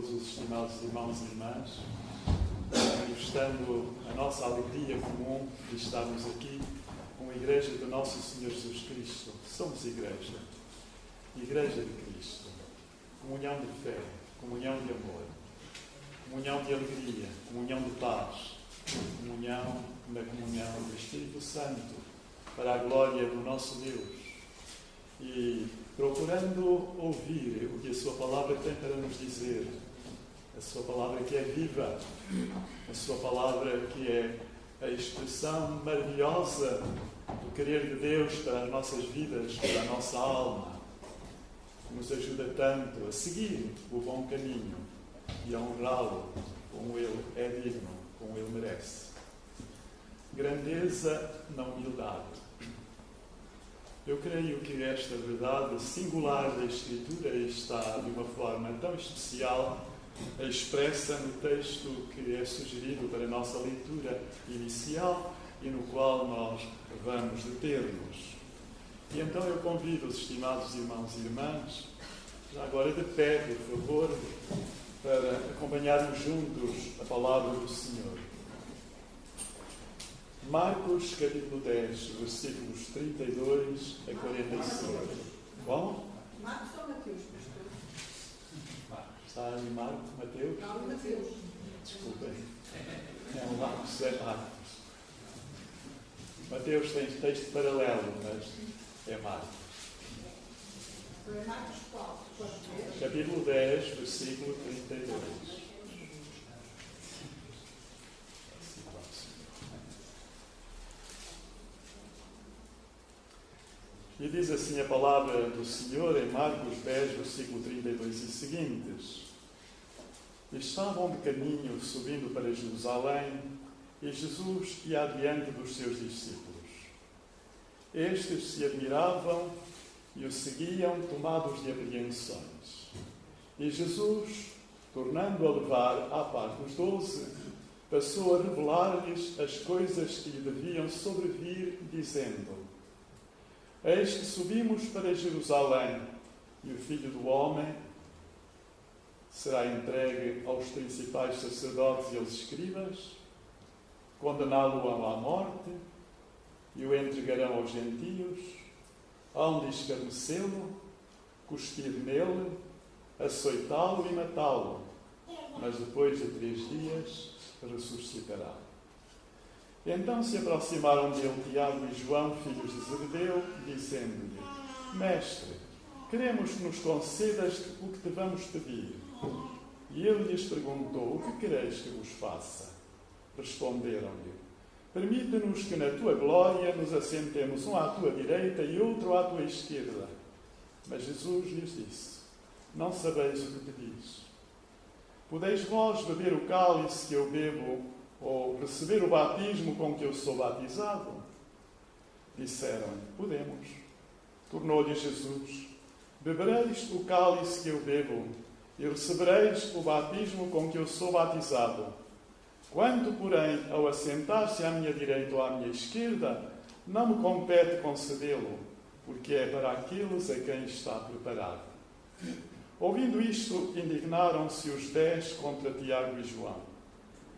todos os estimados irmãos e irmãs, manifestando a nossa alegria comum de estarmos aqui com a Igreja do nosso Senhor Jesus Cristo. Somos Igreja de Cristo, comunhão de fé, comunhão de amor, comunhão de alegria, comunhão de paz, comunhão na comunhão do Espírito Santo, para a glória do nosso Deus. E procurando ouvir o que a sua palavra tem para nos dizer, a sua palavra que é viva, a sua palavra que é a expressão maravilhosa do querer de Deus para as nossas vidas, para a nossa alma, que nos ajuda tanto a seguir o bom caminho e a honrá-lo como Ele é digno, como Ele merece. Grandeza na humildade. Eu creio que esta verdade singular da Escritura está de uma forma tão especial expressa no texto que é sugerido para a nossa leitura inicial e no qual nós vamos deter-nos. E então eu convido os estimados irmãos e irmãs, já agora de pé, por favor, para acompanharmos juntos a palavra do Senhor. Marcos, capítulo 10, versículos 32 a 45. Qual? Marcos ou Mateus, pastor? Está ali Marcos, Mateus? Não, Mateus. Desculpem. É um Marcos, é Marcos. Mateus tem texto paralelo, mas é Marcos. É Marcos qual? Capítulo 10, versículo 32. E diz assim a palavra do Senhor em Marcos 10, versículo 32 e seguintes. Estavam de caminho subindo para Jerusalém e Jesus ia adiante dos seus discípulos. Estes se admiravam e o seguiam tomados de apreensões. E Jesus, tornando a levar à parte os 12, passou a revelar-lhes as coisas que lhe deviam sobrevir, dizendo: Eis que subimos para Jerusalém, e o Filho do Homem será entregue aos principais sacerdotes e aos escribas, condená-lo-ão à morte, e o entregarão aos gentios, hão de escarnecê-lo, cuspir nele, açoitá-lo e matá-lo, mas depois de 3 dias ressuscitará. Então se aproximaram dele Tiago e João, filhos de Zebedeu, dizendo-lhe: Mestre, queremos que nos concedas o que te vamos pedir. E ele lhes perguntou: O que quereis que vos faça? Responderam-lhe: Permite-nos que na tua glória nos assentemos um à tua direita e outro à tua esquerda. Mas Jesus lhes disse: Não sabeis o que pedis. Podeis vós beber o cálice que eu bebo, ou receber o batismo com que eu sou batizado? Disseram-lhe: Podemos. Tornou-lhe Jesus: Bebereis o cálice que eu bebo, e recebereis o batismo com que eu sou batizado. Quanto, porém, ao assentar-se à minha direita ou à minha esquerda, não me compete concedê-lo, porque é para aqueles a quem está preparado. Ouvindo isto, indignaram-se os 10 contra Tiago e João.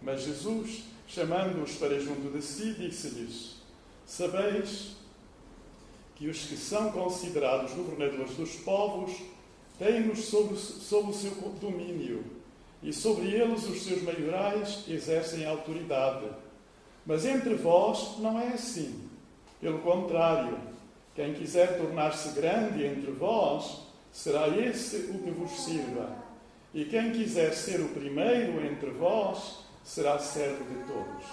Mas Jesus, chamando-os para junto de si, disse-lhes: Sabeis que os que são considerados governadores dos povos têm-nos sob o seu domínio, e sobre eles os seus maiorais exercem autoridade. Mas entre vós não é assim. Pelo contrário, quem quiser tornar-se grande entre vós, será esse o que vos sirva. E quem quiser ser o primeiro entre vós, será servo de todos.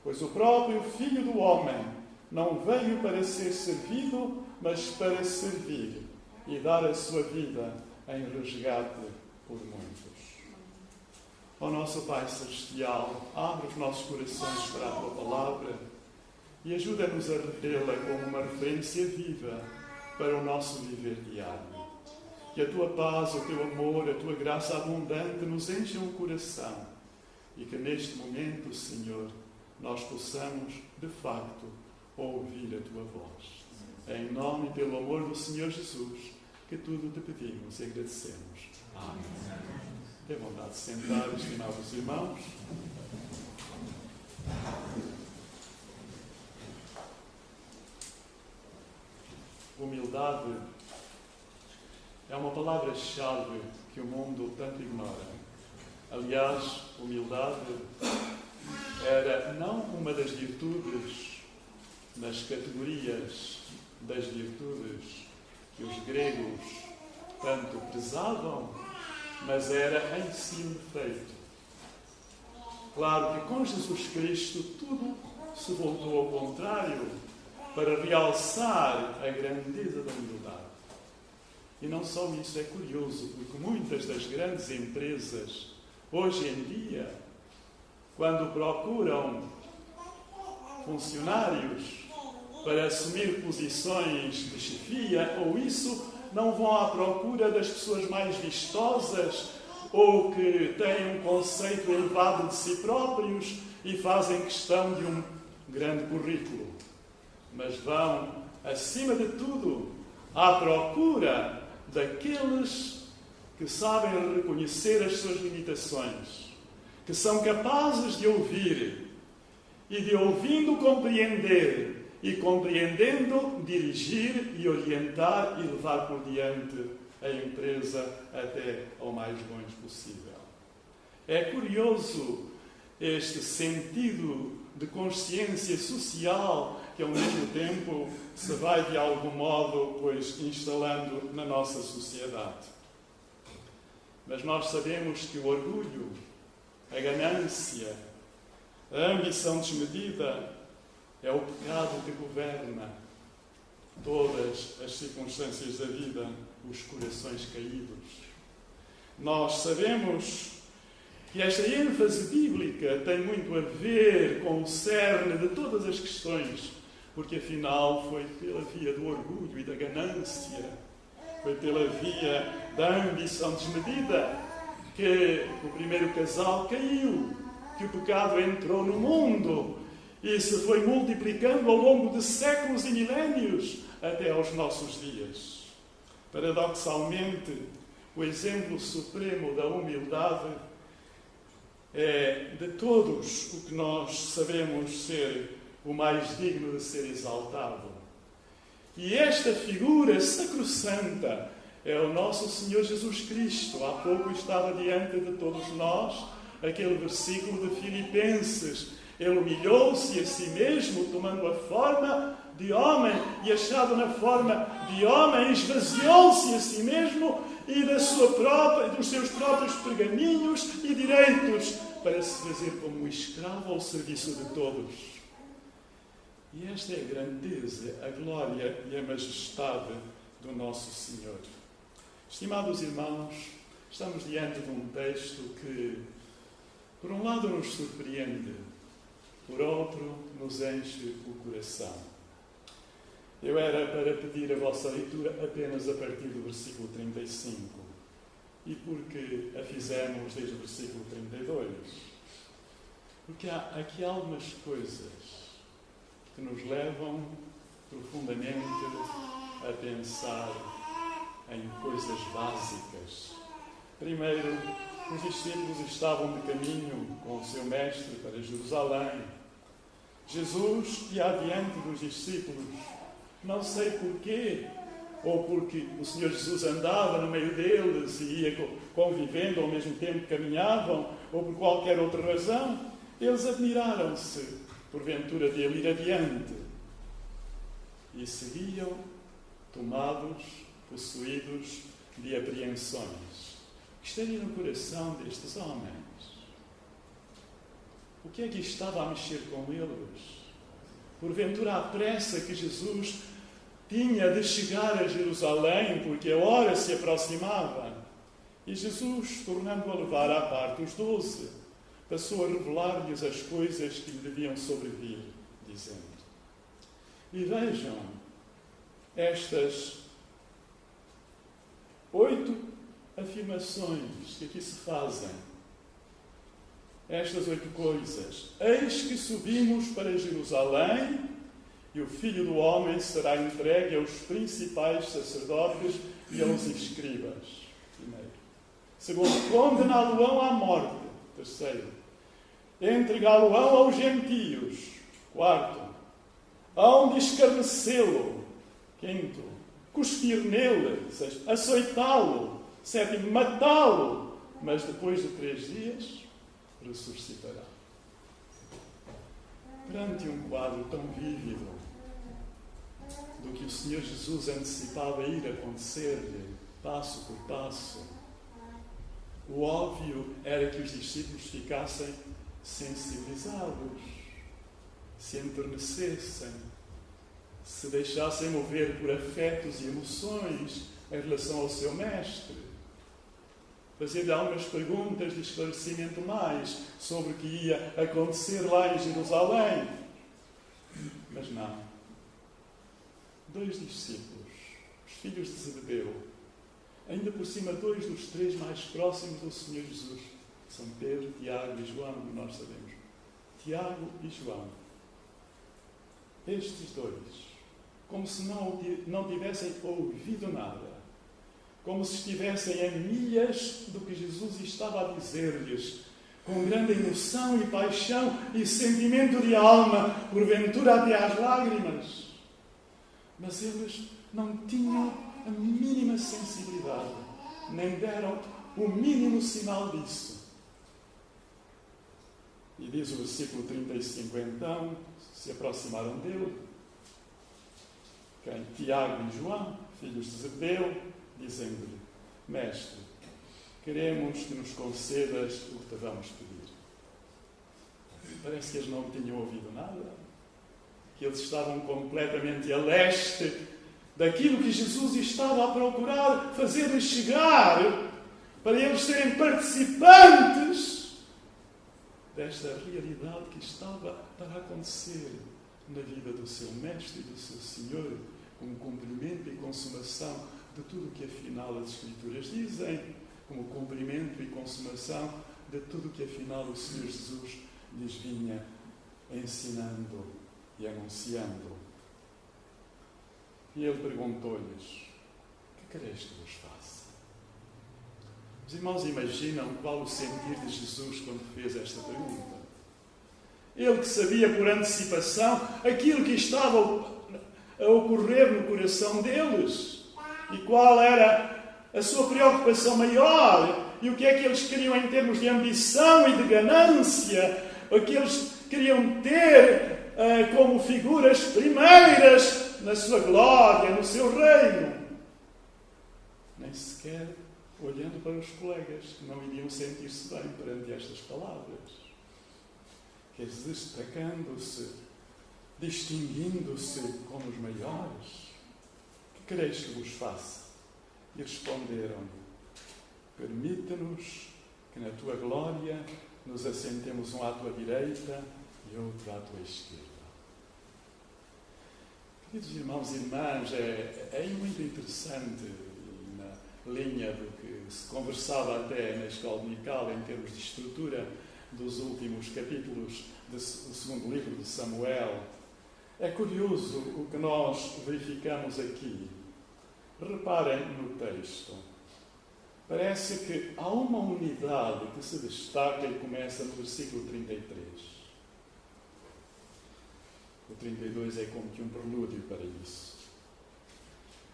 Pois o próprio Filho do Homem não veio para ser servido, mas para servir e dar a sua vida em resgate por muitos. Ó nosso Pai Celestial, abre os nossos corações para a Tua Palavra e ajuda-nos a retê-la como uma referência viva para o nosso viver diário. Que a Tua paz, o Teu amor, a Tua graça abundante nos encham o coração e que neste momento, Senhor, nós possamos, de facto, ouvir a Tua voz. Em nome e pelo amor do Senhor Jesus, que tudo te pedimos e agradecemos. Amém. Tem vontade de sentar, estimados irmãos. Humildade é uma palavra-chave que o mundo tanto ignora. Aliás, humildade era não uma das virtudes nas categorias das virtudes que os gregos tanto prezavam, mas era em si um defeito. Claro que com Jesus Cristo tudo se voltou ao contrário para realçar a grandeza da humildade. E não só isso, é curioso, porque muitas das grandes empresas, hoje em dia, quando procuram funcionários para assumir posições de chefia, ou isso, não vão à procura das pessoas mais vistosas ou que têm um conceito elevado de si próprios e fazem questão de um grande currículo. Mas vão, acima de tudo, à procura daqueles que sabem reconhecer as suas limitações, que são capazes de ouvir e de, ouvindo, compreender e, compreendendo, dirigir e orientar e levar por diante a empresa até ao mais longe possível. É curioso este sentido de consciência social que, ao mesmo tempo, se vai, de algum modo, pois, instalando na nossa sociedade. Mas nós sabemos que o orgulho, a ganância, a ambição desmedida é o pecado que governa todas as circunstâncias da vida, os corações caídos. Nós sabemos que esta ênfase bíblica tem muito a ver com o cerne de todas as questões, porque afinal foi pela via do orgulho e da ganância, foi pela via da ambição desmedida que o primeiro casal caiu, que o pecado entrou no mundo e se foi multiplicando ao longo de séculos e milénios até aos nossos dias. Paradoxalmente, o exemplo supremo da humildade é, de todos, o que nós sabemos ser o mais digno de ser exaltado. E esta figura sacrossanta é o nosso Senhor Jesus Cristo. Há pouco estava diante de todos nós aquele versículo de Filipenses. Ele humilhou-se a si mesmo, tomando a forma de homem, e achado na forma de homem, esvaziou-se a si mesmo e dos seus próprios pergaminhos e direitos, para se fazer como um escravo ao serviço de todos. E esta é a grandeza, a glória e a majestade do nosso Senhor. Estimados irmãos, estamos diante de um texto que, por um lado, nos surpreende, por outro, nos enche o coração. Eu era para pedir a vossa leitura apenas a partir do versículo 35. E porque a fizemos desde o versículo 32? Porque há aqui algumas coisas que nos levam profundamente a pensar em coisas básicas. Primeiro, os discípulos estavam de caminho com o seu mestre para Jerusalém. Jesus ia adiante dos discípulos, não sei porquê, ou porque o Senhor Jesus andava no meio deles e ia convivendo ao mesmo tempo que caminhavam, ou por qualquer outra razão, eles admiraram-se, porventura, de ele ir adiante. E seguiam, tomados, possuídos de apreensões. O que estaria no coração destes homens? O que é que estava a mexer com eles? Porventura, a pressa que Jesus tinha de chegar a Jerusalém, porque a hora se aproximava. E Jesus, tornando a levar à parte os 12, passou a revelar-lhes as coisas que lhe deviam sobrevir, dizendo: e vejam estas 8 afirmações que aqui se fazem. Estas 8 coisas. Eis que subimos para Jerusalém e o Filho do Homem será entregue aos principais sacerdotes e aos escribas. Primeiro. Segundo, condená-lo-ão à morte. Terceiro, entregá-lo-ão aos gentios. Quarto, hão de escarnecê-lo. Quinto, cuspir nele. Sexto, açoitá-lo. Sétimo, matá-lo. Mas depois de 3 dias, ressuscitará. Perante um quadro tão vívido do que o Senhor Jesus antecipava ir acontecer-lhe, passo por passo, o óbvio era que os discípulos ficassem sensibilizados, se enternecessem, se deixassem mover por afetos e emoções em relação ao seu Mestre. Fazer-lhe algumas perguntas de esclarecimento mais sobre o que ia acontecer lá em Jerusalém. Mas não. 2 discípulos, os filhos de Zebedeu, ainda por cima 2 dos 3 mais próximos do Senhor Jesus, são Pedro, Tiago e João, como nós sabemos. Tiago e João. Estes 2, como se não tivessem ouvido nada, como se estivessem a milhas do que Jesus estava a dizer-lhes, com grande emoção e paixão e sentimento de alma, porventura até às lágrimas. Mas eles não tinham a mínima sensibilidade, nem deram o mínimo sinal disso. E diz o versículo 35, então, se aproximaram dele, Tiago e João, filhos de Zebedeu, dizendo-lhe: Mestre, queremos que nos concedas o que te vamos pedir. Parece que eles não tinham ouvido nada, que eles estavam completamente a leste daquilo que Jesus estava a procurar fazer-lhes chegar, para eles serem participantes desta realidade que estava para acontecer na vida do seu Mestre e do seu Senhor, como cumprimento e consumação de tudo o que afinal as Escrituras dizem, como cumprimento e consumação de tudo o que afinal o Senhor Jesus lhes vinha ensinando e anunciando. E ele perguntou-lhes: que quereis que vos faça? Os irmãos imaginam qual o sentir de Jesus quando fez esta pergunta. Ele que sabia por antecipação aquilo que estava a ocorrer no coração deles e qual era a sua preocupação maior e o que é que eles queriam em termos de ambição e de ganância, o que eles queriam ter como figuras primeiras na sua glória, no seu reino. Nem sequer olhando para os colegas que não iriam sentir-se bem perante estas palavras. Que destacando-se, distinguindo-se como os maiores. Que quereis que vos faça? E responderam-lhe: permite-nos que na tua glória nos assentemos um à tua direita e outro à tua esquerda. Queridos irmãos e irmãs, é muito interessante, na linha do que se conversava até na escola dominical em termos de estrutura dos últimos capítulos do segundo livro de Samuel. É curioso o que nós verificamos aqui. Reparem no texto. Parece que há uma unidade que se destaca e começa no versículo 33. O 32 é como que um prelúdio para isso.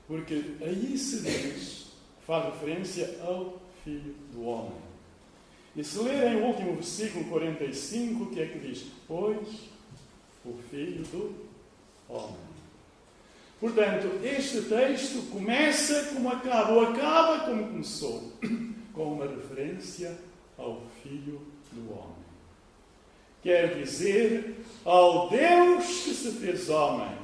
Porque aí se diz, faz referência ao Filho do Homem. E se lerem o último versículo 45, o que é que diz? Pois o Filho do Homem. Portanto, este texto começa como acaba, ou acaba como começou, com uma referência ao Filho do Homem. Quer dizer, ao Deus que se fez homem,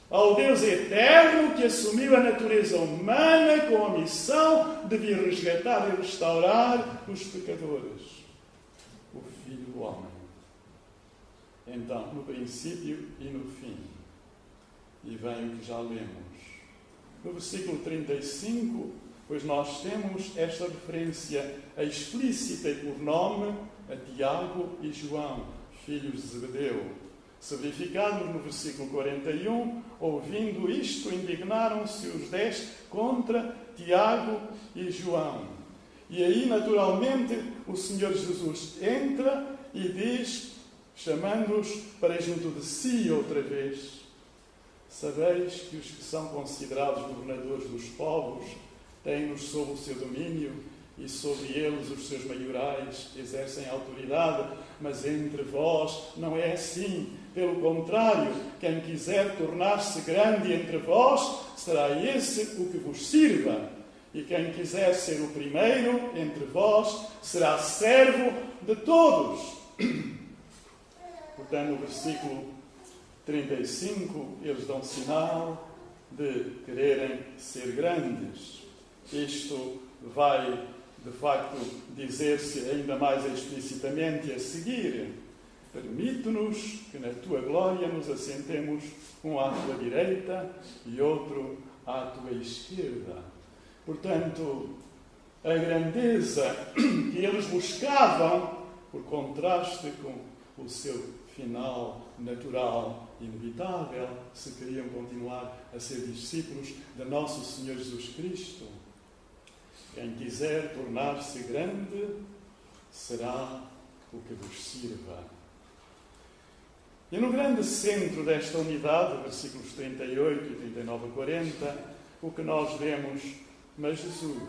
ao Deus eterno que assumiu a natureza humana com a missão de vir resgatar e restaurar os pecadores. O Filho do Homem. Então, no princípio e no fim. E vem o que já lemos. No versículo 35, pois nós temos esta referência explícita e por nome a Tiago e João, filhos de Zebedeu. Se verificarmos no versículo 41, ouvindo isto, indignaram-se os 10 contra Tiago e João. E aí, naturalmente, o Senhor Jesus entra e diz, chamando-os para junto de si outra vez: sabeis que os que são considerados governadores dos povos têm-nos sob o seu domínio e sobre eles os seus maiorais exercem autoridade, mas entre vós não é assim. Pelo contrário, quem quiser tornar-se grande entre vós, será esse o que vos sirva. E quem quiser ser o primeiro entre vós, será servo de todos. Portanto, no versículo 35, eles dão sinal de quererem ser grandes. Isto vai, de facto, dizer-se ainda mais explicitamente a seguir: permite-nos que na tua glória nos assentemos um à tua direita e outro à tua esquerda. Portanto, a grandeza que eles buscavam, por contraste com o seu final natural, inevitável, se queriam continuar a ser discípulos de nosso Senhor Jesus Cristo. Quem quiser tornar-se grande, será o que vos sirva. E no grande centro desta unidade, versículos 38 e 39 a 40, o que nós vemos: mas Jesus,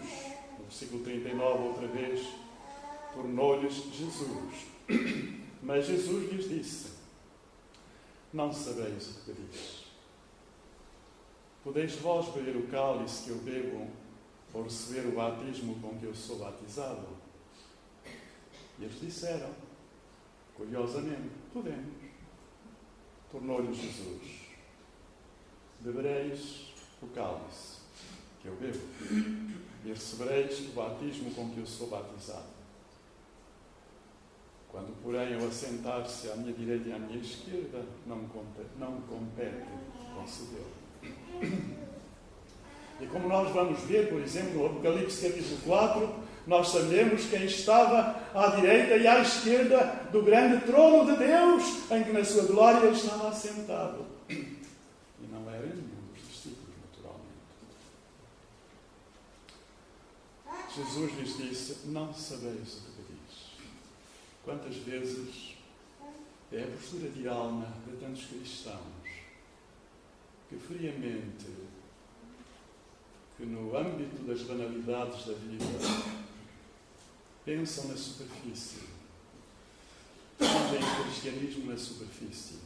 no versículo 39, outra vez, tornou-lhes Jesus. Mas Jesus lhes disse: não sabeis o que pedis. Podeis vós beber o cálice que eu bebo, ou receber o batismo com que eu sou batizado? E eles disseram, curiosamente: podemos. Tornou-lhes Jesus: bebereis o cálice que eu bebo, e recebereis o batismo com que eu sou batizado. Quando, porém, eu assentar-se à minha direita e à minha esquerda, não me compete concedê-lo. E como nós vamos ver, por exemplo, no Apocalipse capítulo 4, nós sabemos quem estava à direita e à esquerda do grande trono de Deus, em que na sua glória ele estava assentado. E não era nenhum dos discípulos, naturalmente. Jesus lhes disse: não sabeis o que pedis. Quantas vezes é a postura de alma de tantos cristãos que friamente, que no âmbito das banalidades da vida, pensam na superfície, vivem o cristianismo na superfície,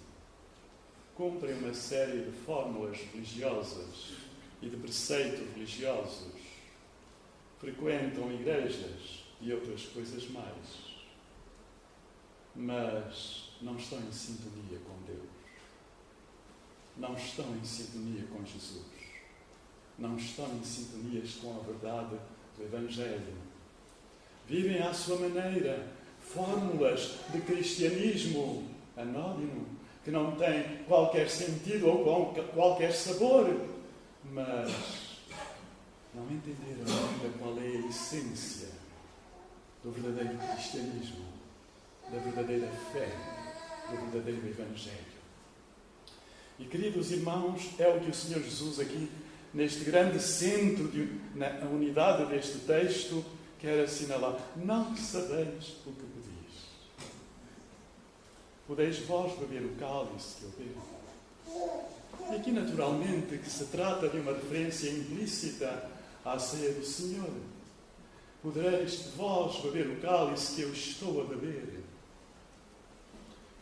cumprem uma série de fórmulas religiosas e de preceitos religiosos, frequentam igrejas e outras coisas mais, mas não estão em sintonia com Deus, não estão em sintonia com Jesus, não estão em sintonia com a verdade do Evangelho. Vivem à sua maneira fórmulas de cristianismo anónimo, que não têm qualquer sentido ou qualquer sabor, mas não entenderam ainda qual é a essência do verdadeiro cristianismo, da verdadeira fé, do verdadeiro Evangelho. E, queridos irmãos, é o que o Senhor Jesus aqui, neste grande centro, na unidade deste texto, quer assinalar: não sabeis o que pedis. Podeis vós beber o cálice que eu bebo. E aqui, naturalmente, que se trata de uma referência implícita à ceia do Senhor. Podereis vós beber o cálice que eu estou a beber.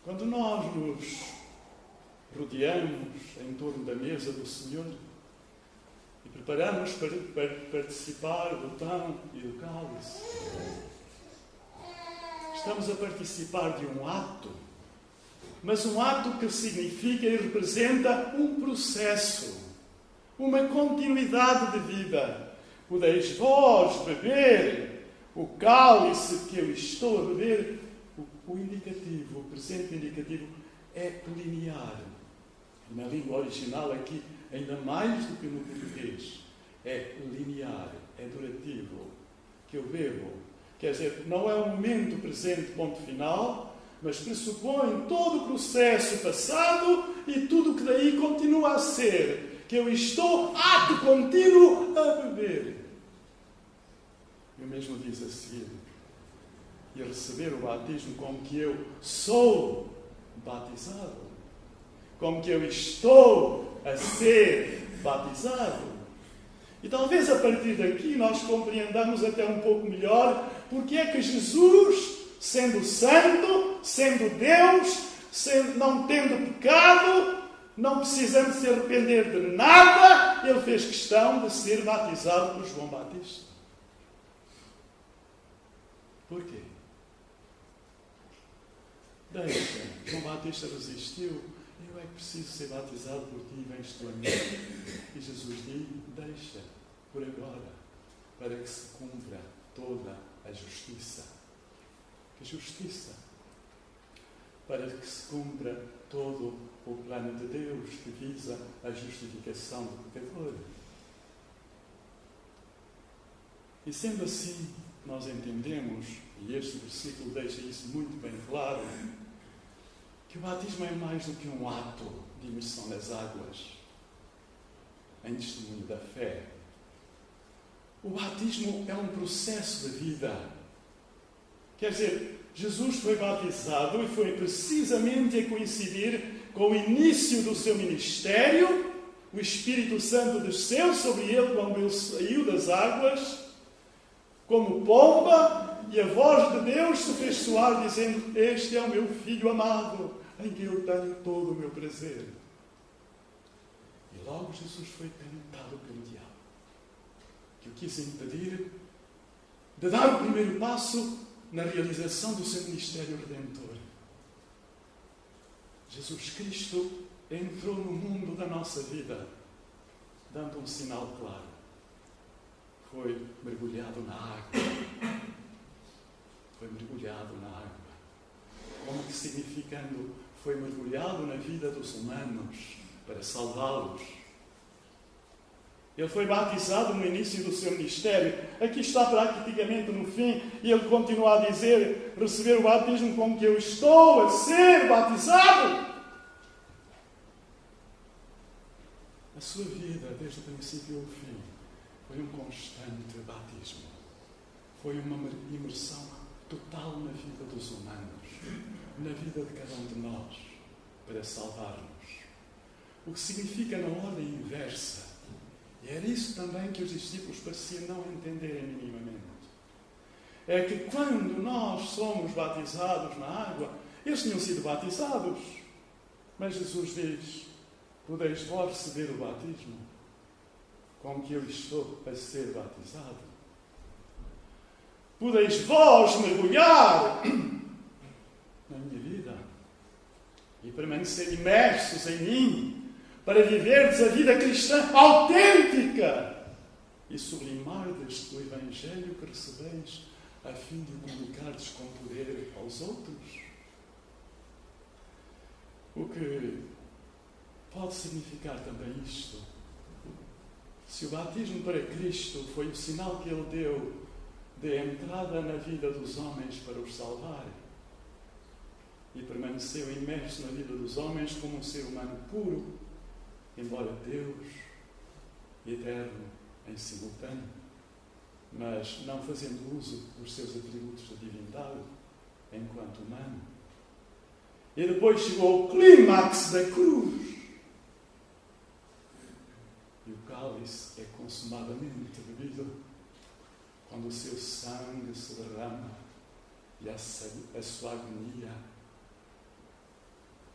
Quando nós nos rodeamos em torno da mesa do Senhor e preparamos para participar do pão e do cálice, estamos a participar de um ato, mas um ato que significa e representa um processo, uma continuidade de vida. Podeis vós beber o cálice que eu estou a beber. O indicativo, o presente indicativo é linear. Na língua original aqui, ainda mais do que no português, é linear, é durativo, que eu bebo. Quer dizer, não é um momento presente, ponto final, mas pressupõe todo o processo passado e tudo o que daí continua a ser, que eu estou, ato contínuo, a beber. E o mesmo diz a seguir: e receber o batismo como que eu sou batizado, como que eu estou a ser batizado. E talvez a partir daqui nós compreendamos até um pouco melhor porque é que Jesus, sendo santo, sendo Deus, não tendo pecado, não precisando se arrepender de nada, ele fez questão de ser batizado por João Batista. Porquê? Deixa. João Batista resistiu. Eu é que preciso ser batizado por ti, vens tu a mim. E Jesus diz: deixa, por agora, para que se cumpra toda a justiça. Que justiça? Para que se cumpra todo o plano de Deus que visa a justificação do pecador. E sendo assim, nós entendemos, e este versículo deixa isso muito bem claro, que o batismo é mais do que um ato de imersão nas águas, em testemunho da fé. O batismo é um processo de vida. Quer dizer, Jesus foi batizado e foi precisamente a coincidir com o início do seu ministério. O Espírito Santo desceu sobre ele quando ele saiu das águas, como pomba, e a voz de Deus se fez soar, dizendo: este é o meu Filho amado, em que eu tenho todo o meu prazer. E logo Jesus foi tentado pelo diabo, que o quis impedir de dar o primeiro passo na realização do seu ministério redentor. Jesus Cristo entrou no mundo da nossa vida, dando um sinal claro. Foi mergulhado na água. Foi mergulhado na água. Como que significando, foi mergulhado na vida dos humanos para salvá-los. Ele foi batizado no início do seu ministério. Aqui está praticamente no fim, e ele continua a dizer: receber o batismo como que eu estou a ser batizado. A sua vida, desde o princípio ao fim, foi um constante batismo. Foi uma imersão total na vida dos humanos, na vida de cada um de nós, para salvar-nos. O que significa na ordem inversa. E era isso também que os discípulos pareciam não entenderem minimamente. É que quando nós somos batizados na água, eles tinham sido batizados. Mas Jesus diz: podeis vós receber o batismo com que eu estou a ser batizado. Podeis vós mergulhar na minha vida e permanecer imersos em mim, para viverdes a vida cristã autêntica e sublimardes o Evangelho que recebeis, a fim de o comunicardes com poder aos outros. O que pode significar também isto? Se o batismo para Cristo foi o sinal que Ele deu de entrada na vida dos homens para os salvar, e permaneceu imerso na vida dos homens como um ser humano puro, embora Deus, eterno em simultâneo, mas não fazendo uso dos seus atributos de divindade enquanto humano. E depois chegou ao clímax da cruz. E o cálice é consumadamente bebido quando o seu sangue se derrama e a sua agonia,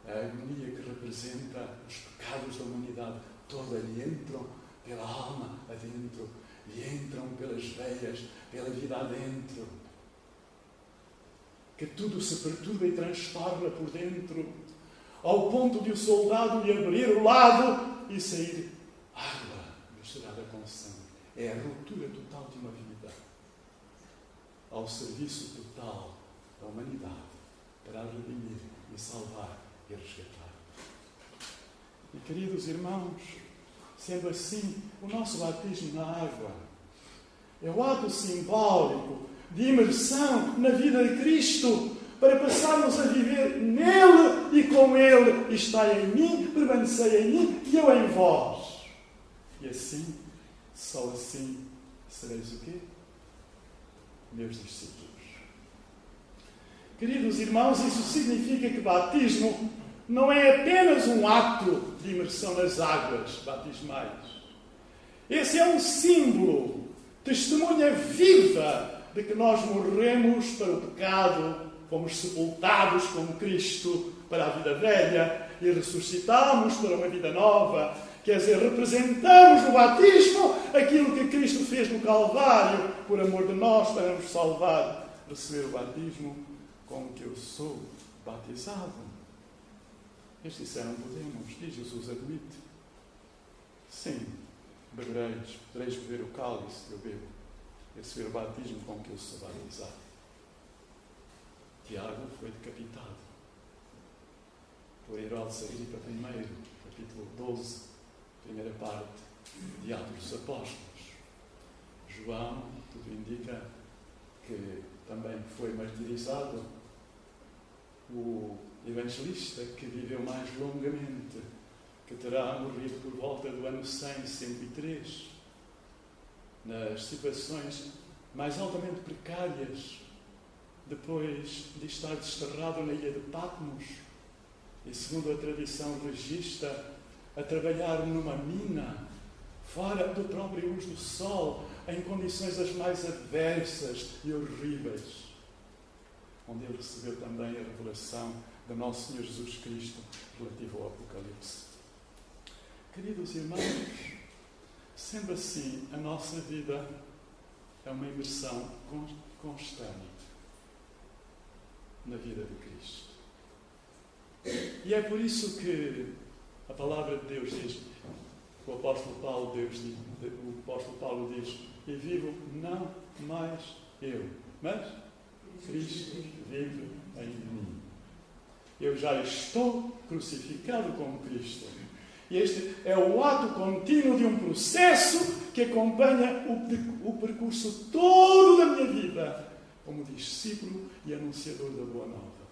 a agonia que representa os pecados da humanidade toda, lhe entram pela alma adentro, lhe entram pelas veias, pela vida adentro, que tudo se perturba e transtorna por dentro, ao ponto de o soldado lhe abrir o lado e sair água misturada com sangue. É a ruptura total de uma vida ao serviço total da humanidade para a redimir e salvar e resgatar. E, queridos irmãos, sendo assim, o nosso batismo na água é o ato simbólico de imersão na vida de Cristo, para passarmos a viver nele e com ele. Está em mim, permanecei em mim e eu em vós. E assim, só assim, sereis o quê? meus discípulos. Queridos irmãos, isso significa que batismo não é apenas um ato de imersão nas águas batismais. Esse é um símbolo, testemunha viva de que nós morremos para o pecado, fomos sepultados com Cristo para a vida velha e ressuscitamos para uma vida nova. Quer dizer, representamos no batismo aquilo que Cristo fez no Calvário por amor de nós para nos salvar. Receber o batismo com que eu sou batizado. Eles disseram, podemos. E Jesus admite. Sim, podereis beber o cálice que eu bebo. Receber o batismo com que eu sou batizado. Tiago foi decapitado por Herodes Agripa I, capítulo 12, primeira parte de Atos dos Apóstolos. João, tudo indica que também foi martirizado. O evangelista que viveu mais longamente, que terá morrido por volta do ano 100, 103, nas situações mais altamente precárias, depois de estar desterrado na ilha de Patmos, e segundo a tradição registra, a trabalhar numa mina, fora do próprio luz do sol, em condições as mais adversas e horríveis, onde ele recebeu também a revelação do nosso Senhor Jesus Cristo relativo ao Apocalipse. Queridos irmãos, sendo assim, a nossa vida é uma imersão constante na vida de Cristo. E é por isso que a palavra de Deus diz, o apóstolo Paulo diz, e vivo não mais eu, mas Cristo vive em mim. Eu já estou crucificado com Cristo. E este é o ato contínuo de um processo que acompanha o percurso todo da minha vida como discípulo e anunciador da Boa Nova.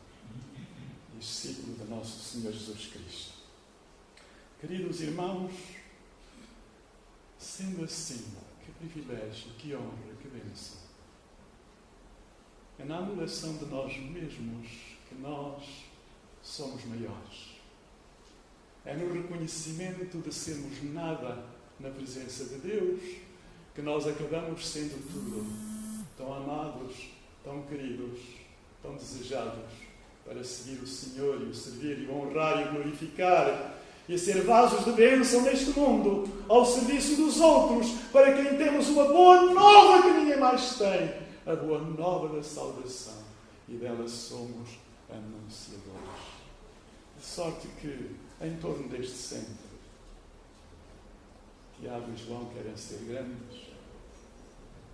Discípulo de nosso Senhor Jesus Cristo. Queridos irmãos, sendo assim, que privilégio, que honra, que bênção. É na anulação de nós mesmos que nós somos maiores. É no reconhecimento de sermos nada na presença de Deus que nós acabamos sendo tudo. Tão amados, tão queridos, tão desejados para seguir o Senhor e o servir e o honrar e o glorificar e ser vasos de bênção neste mundo, ao serviço dos outros, para quem temos uma boa nova que ninguém mais tem, a boa nova da salvação, e dela somos anunciadores. De sorte que, em torno deste centro, Tiago e João querem ser grandes,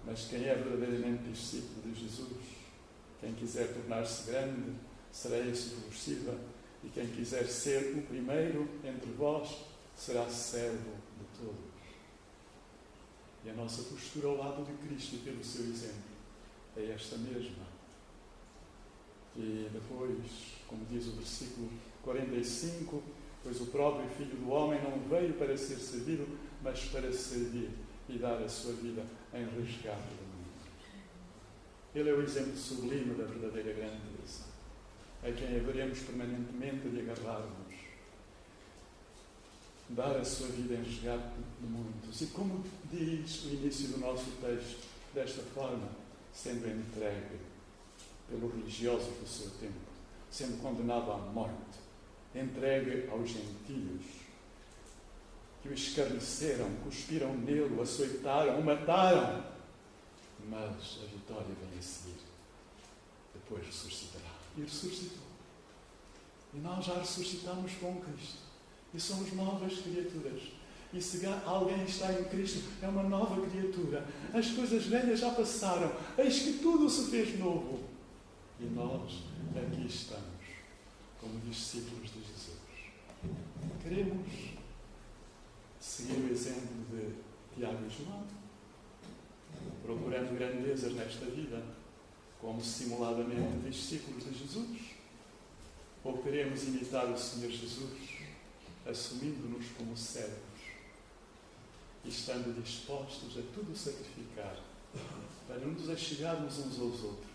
mas quem é verdadeiramente discípulo de Jesus, quem quiser tornar-se grande, será esse que vos sirva, e quem quiser ser o primeiro entre vós, será servo de todos. E a nossa postura ao lado de Cristo e pelo seu exemplo é esta mesma. E depois, como diz o versículo 45, pois o próprio Filho do Homem não veio para ser servido, mas para servir e dar a sua vida em resgate do mundo. Ele é o exemplo sublime da verdadeira grandeza, a quem haveremos permanentemente de agarrar-nos, dar a sua vida em resgate de muitos. E como diz o início do nosso texto, desta forma, sendo entregue pelos religiosos do seu tempo, sendo condenado à morte, entregue aos gentios, que o escarneceram, cuspiram nele, o açoitaram, o mataram. Mas a vitória vem a seguir. Depois ressuscitará. E ressuscitou. E nós já ressuscitamos com Cristo. E somos novas criaturas. E se alguém está em Cristo, é uma nova criatura. As coisas velhas já passaram. Eis que tudo se fez novo. E nós aqui estamos, como discípulos de Jesus. Queremos seguir o exemplo de Tiago e João, procurando grandezas nesta vida, como simuladamente discípulos de Jesus? Ou queremos imitar o Senhor Jesus, assumindo-nos como servos e estando dispostos a tudo sacrificar para nos achegarmos uns aos outros,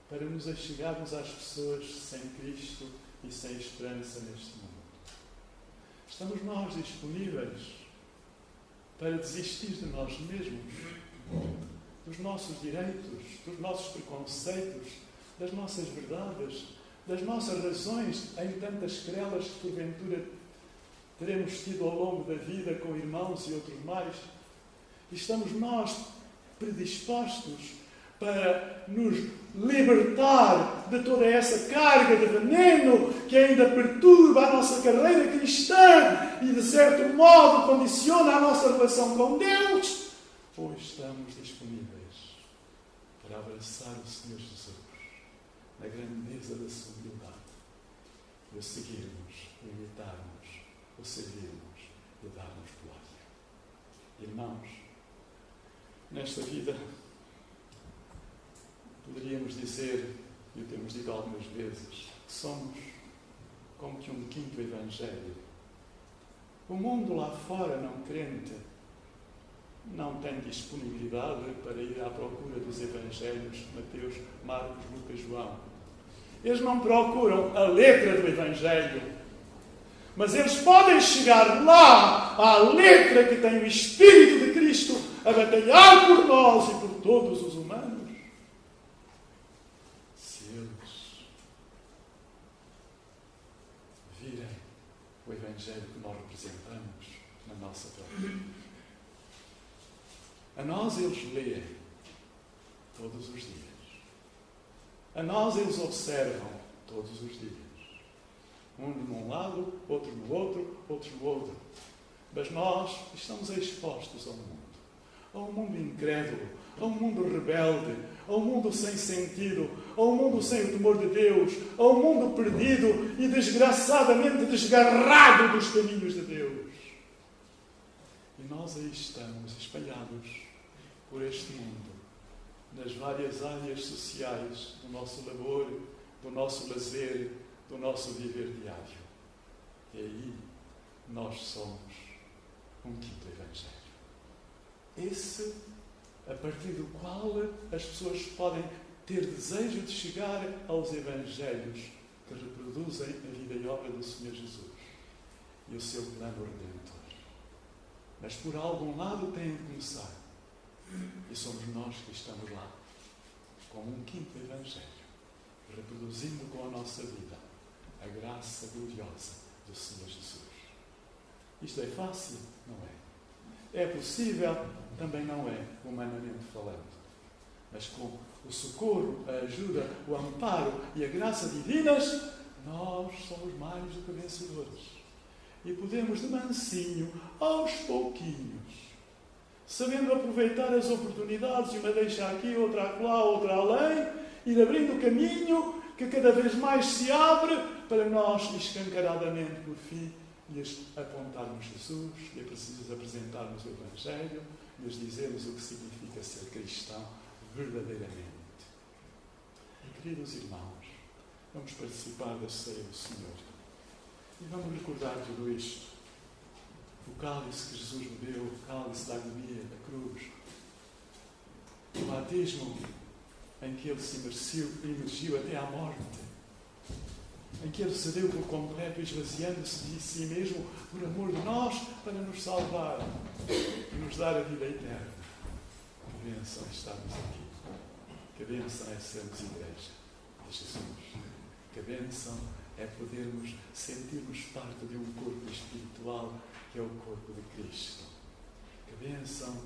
para nos achegarmos às pessoas sem Cristo e sem esperança neste mundo. Estamos nós disponíveis para desistir de nós mesmos, dos nossos direitos, dos nossos preconceitos, das nossas verdades, das nossas razões em tantas querelas que porventura teremos tido ao longo da vida com irmãos e outros mais. E estamos nós predispostos para nos libertar de toda essa carga de veneno que ainda perturba a nossa carreira cristã e, de certo modo, condiciona a nossa relação com Deus? Ou estamos disponíveis para abraçar o Senhor Jesus na grandeza da sua humildade e o seguirmos, o imitarmos, o servirmos e o darmos glória? Irmãos, nesta vida poderíamos dizer, e o temos dito algumas vezes, que somos como que um quinto evangelho. O mundo lá fora, não crente, não tem disponibilidade para ir à procura dos evangelhos Mateus, Marcos, Lucas, João. Eles não procuram a letra do evangelho, mas eles podem chegar lá à letra que tem o Espírito de Cristo a batalhar por nós e por todos os humanos. Se eles virem o evangelho que nós representamos na nossa própria vida, a nós eles leem todos os dias. A nós eles observam todos os dias. Um num lado, outro no outro, outro no outro. Mas nós estamos expostos ao mundo. A um mundo incrédulo, a um mundo rebelde, a um mundo sem sentido, a um mundo sem o temor de Deus, a um mundo perdido e desgraçadamente desgarrado dos caminhos de Deus. E nós aí estamos espalhados por este mundo, nas várias áreas sociais do nosso labor, do nosso lazer, do nosso viver diário. E aí nós somos um quinto evangelho. Esse, a partir do qual as pessoas podem ter desejo de chegar aos evangelhos que reproduzem a vida e obra do Senhor Jesus e o seu plano redentor. Mas por algum lado têm de começar. E somos nós que estamos lá, com um quinto evangelho, reproduzindo com a nossa vida a graça gloriosa do Senhor Jesus. Isto é fácil? Não é. É possível? Também não é, humanamente falando. Mas com o socorro, a ajuda, o amparo e a graça divinas, nós somos mais do que vencedores. E podemos, de mansinho, aos pouquinhos, sabendo aproveitar as oportunidades, uma deixa aqui, outra acolá, outra além, ir abrindo o caminho que cada vez mais se abre para nós, escancaradamente, por fim, lhes apontarmos Jesus, lhes apresentarmos o Evangelho, lhes dizermos o que significa ser cristão verdadeiramente. E, queridos irmãos, vamos participar da ceia do Senhor e vamos recordar tudo isto. O cálice que Jesus bebeu, o cálice da agonia, da cruz, o batismo em que ele se imergiu até à morte, em que ele se deu por completo, esvaziando-se de si mesmo por amor de nós, para nos salvar e nos dar a vida eterna. Que bênção estarmos aqui. Que bênção é sermos igreja de Jesus. Que bênção é podermos sentirmos parte de um corpo espiritual que é o corpo de Cristo. Que bênção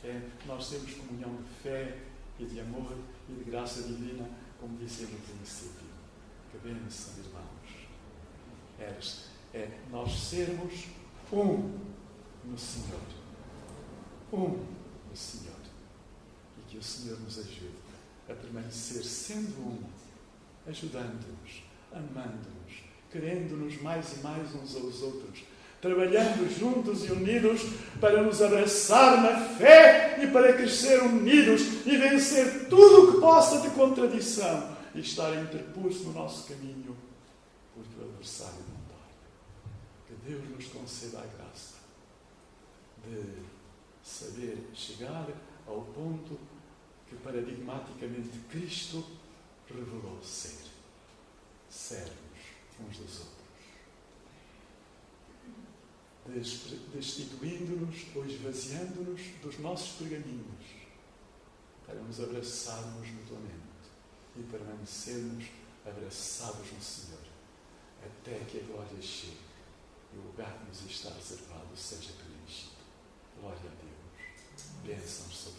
é nós termos comunhão de fé e de amor e de graça divina, como disse no princípio. Que bênção, irmãos, é nós sermos um no Senhor. Um no Senhor. E que o Senhor nos ajude a permanecer sendo um, ajudando-nos, amando-nos, querendo-nos mais e mais uns aos outros, trabalhando juntos e unidos para nos abraçar na fé e para crescer unidos e vencer tudo o que possa de contradição e estar interposto no nosso caminho porque o adversário não dói. Que Deus nos conceda a graça de saber chegar ao ponto que paradigmaticamente Cristo revelou ser. Servos uns dos outros. Destituindo-nos ou esvaziando-nos dos nossos pergaminhos, para nos abraçarmos mutuamente e permanecermos abraçados no Senhor, até que a glória chegue e o lugar que nos está reservado seja preenchido. Glória a Deus. Bênçãos sobre